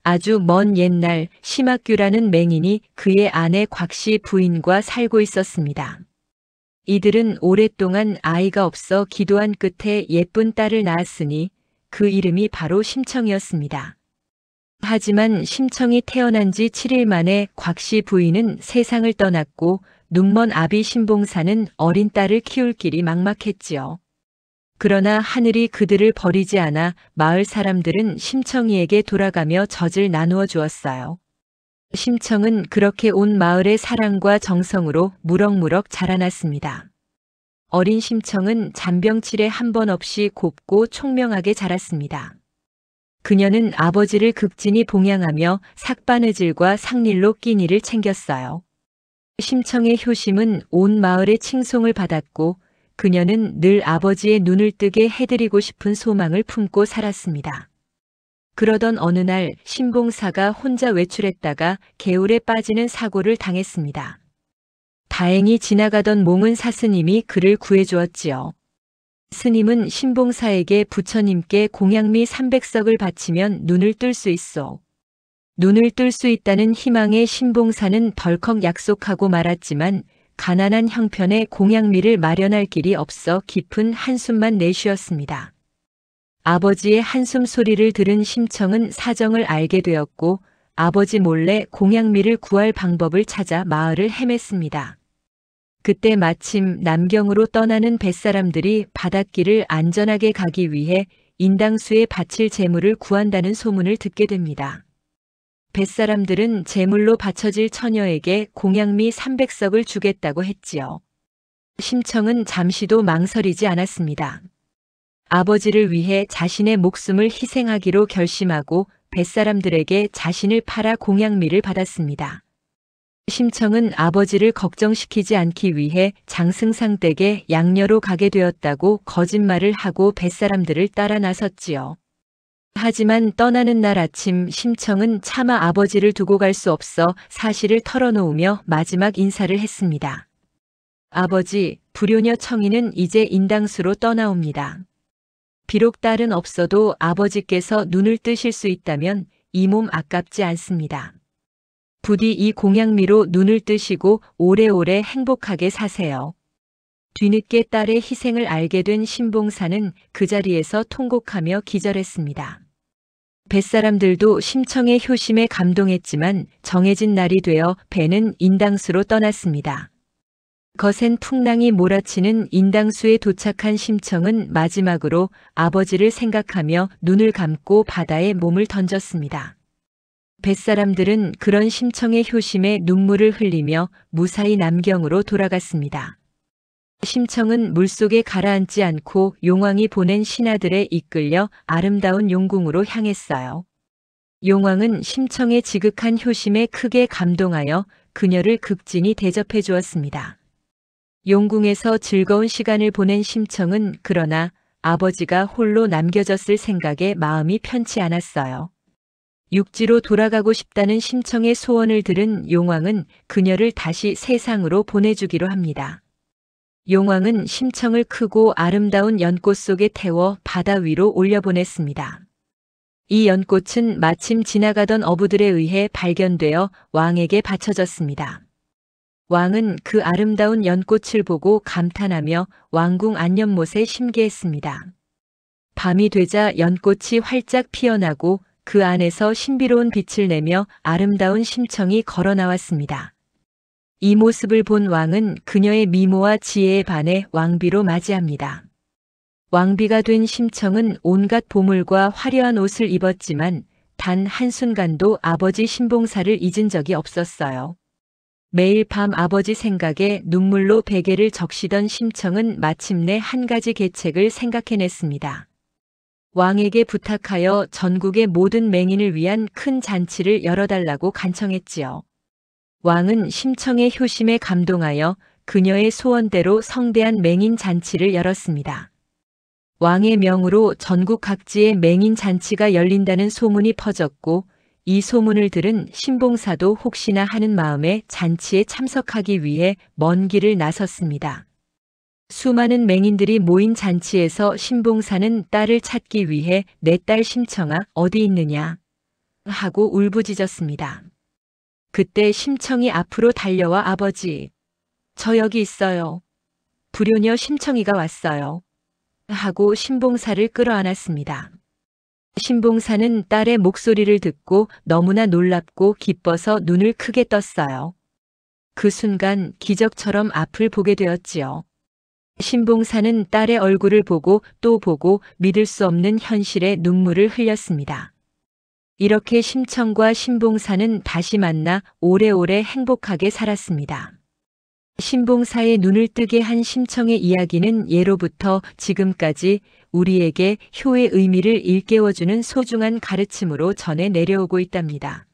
아주 먼 옛날 심학규라는 맹인이 그의 아내 곽씨 부인과 살고 있었습니다. 이들은 오랫동안 아이가 없어 기도한 끝에 예쁜 딸을 낳았으니 그 이름이 바로 심청이었습니다. 하지만 심청이 태어난 지 7일 만에 곽씨 부인은 세상을 떠났고 눈먼 아비 신봉사는 어린 딸을 키울 길이 막막했지요. 그러나 하늘이 그들을 버리지 않아 마을 사람들은 심청이에게 돌아가며 젖을 나누어 주었어요. 심청은 그렇게 온 마을의 사랑과 정성으로 무럭무럭 자라났습니다. 어린 심청은 잔병치레 한 번 없이 곱고 총명하게 자랐습니다. 그녀는 아버지를 극진히 봉양하며 삭바느질과 상릴로 끼니를 챙겼어요. 심청의 효심은 온 마을의 칭송을 받았고 그녀는 늘 아버지의 눈을 뜨게 해드리고 싶은 소망을 품고 살았습니다. 그러던 어느 날 신봉사가 혼자 외출했다가 개울에 빠지는 사고를 당했습니다. 다행히 지나가던 몽은 사스님이 그를 구해주었지요. 스님은 신봉사에게 부처님께 공양미 300석을 바치면 눈을 뜰 수 있어. 눈을 뜰 수 있다는 희망에 신봉사는 덜컥 약속하고 말았지만 가난한 형편에 공양미를 마련할 길이 없어 깊은 한숨만 내쉬었습니다. 아버지의 한숨 소리를 들은 심청은 사정을 알게 되었고 아버지 몰래 공양미를 구할 방법을 찾아 마을을 헤맸습니다. 그때 마침 남경으로 떠나는 뱃사람들이 바닷길을 안전하게 가기 위해 인당수에 바칠 재물을 구한다는 소문을 듣게 됩니다. 뱃사람들은 제물로 바쳐질 처녀에게 공양미 300석을 주겠다고 했지요. 심청은 잠시도 망설이지 않았습니다. 아버지를 위해 자신의 목숨을 희생하기로 결심하고 뱃사람들에게 자신을 팔아 공양미를 받았습니다. 심청은 아버지를 걱정시키지 않기 위해 장승상 댁에 양녀로 가게 되었다고 거짓말을 하고 뱃사람들을 따라 나섰지요. 하지만 떠나는 날 아침 심청은 차마 아버지를 두고 갈 수 없어 사실을 털어놓으며 마지막 인사를 했습니다. 아버지, 불효녀 청이는 이제 인당수로 떠나옵니다. 비록 딸은 없어도 아버지께서 눈을 뜨실 수 있다면 이 몸 아깝지 않습니다. 부디 이 공양미로 눈을 뜨시고 오래오래 행복하게 사세요. 뒤늦게 딸의 희생을 알게 된 신봉사는 그 자리에서 통곡하며 기절했습니다. 뱃사람들도 심청의 효심에 감동했지만 정해진 날이 되어 배는 인당수로 떠났습니다. 거센 풍랑이 몰아치는 인당수에 도착한 심청은 마지막으로 아버지를 생각하며 눈을 감고 바다에 몸을 던졌습니다. 뱃사람들은 그런 심청의 효심에 눈물을 흘리며 무사히 남경으로 돌아갔습니다. 심청은 물속에 가라앉지 않고 용왕이 보낸 신하들에 이끌려 아름다운 용궁으로 향했어요. 용왕은 심청의 지극한 효심에 크게 감동하여 그녀를 극진히 대접해 주었습니다. 용궁에서 즐거운 시간을 보낸 심청은 그러나 아버지가 홀로 남겨졌을 생각에 마음이 편치 않았어요. 육지로 돌아가고 싶다는 심청의 소원을 들은 용왕은 그녀를 다시 세상으로 보내주기로 합니다. 용왕은 심청을 크고 아름다운 연꽃 속에 태워 바다 위로 올려보냈습니다. 이 연꽃은 마침 지나가던 어부들에 의해 발견되어 왕에게 바쳐졌습니다. 왕은 그 아름다운 연꽃을 보고 감탄하며 왕궁 안연못에 심기했습니다. 밤이 되자 연꽃이 활짝 피어나고 그 안에서 신비로운 빛을 내며 아름다운 심청이 걸어 나왔습니다. 이 모습을 본 왕은 그녀의 미모와 지혜에 반해 왕비로 맞이합니다. 왕비가 된 심청은 온갖 보물과 화려한 옷을 입었지만 단 한순간도 아버지 신봉사를 잊은 적이 없었어요. 매일 밤 아버지 생각에 눈물로 베개를 적시던 심청은 마침내 한 가지 계책을 생각해냈습니다. 왕에게 부탁하여 전국의 모든 맹인을 위한 큰 잔치를 열어달라고 간청했지요. 왕은 심청의 효심에 감동하여 그녀의 소원대로 성대한 맹인 잔치를 열었습니다. 왕의 명으로 전국 각지에 맹인 잔치가 열린다는 소문이 퍼졌고 이 소문을 들은 신봉사도 혹시나 하는 마음에 잔치에 참석하기 위해 먼 길을 나섰습니다. 수많은 맹인들이 모인 잔치에서 신봉사는 딸을 찾기 위해 내 딸 심청아 어디 있느냐 하고 울부짖었습니다. 그때 심청이 앞으로 달려와 아버지, 저 여기 있어요. 불효녀 심청이가 왔어요. 하고 신봉사를 끌어안았습니다. 신봉사는 딸의 목소리를 듣고 너무나 놀랍고 기뻐서 눈을 크게 떴어요. 그 순간 기적처럼 앞을 보게 되었지요. 신봉사는 딸의 얼굴을 보고 또 보고 믿을 수 없는 현실에 눈물을 흘렸습니다. 이렇게 심청과 신봉사는 다시 만나 오래오래 행복하게 살았습니다. 신봉사의 눈을 뜨게 한 심청의 이야기는 예로부터 지금까지 우리에게 효의 의미를 일깨워주는 소중한 가르침으로 전해 내려오고 있답니다.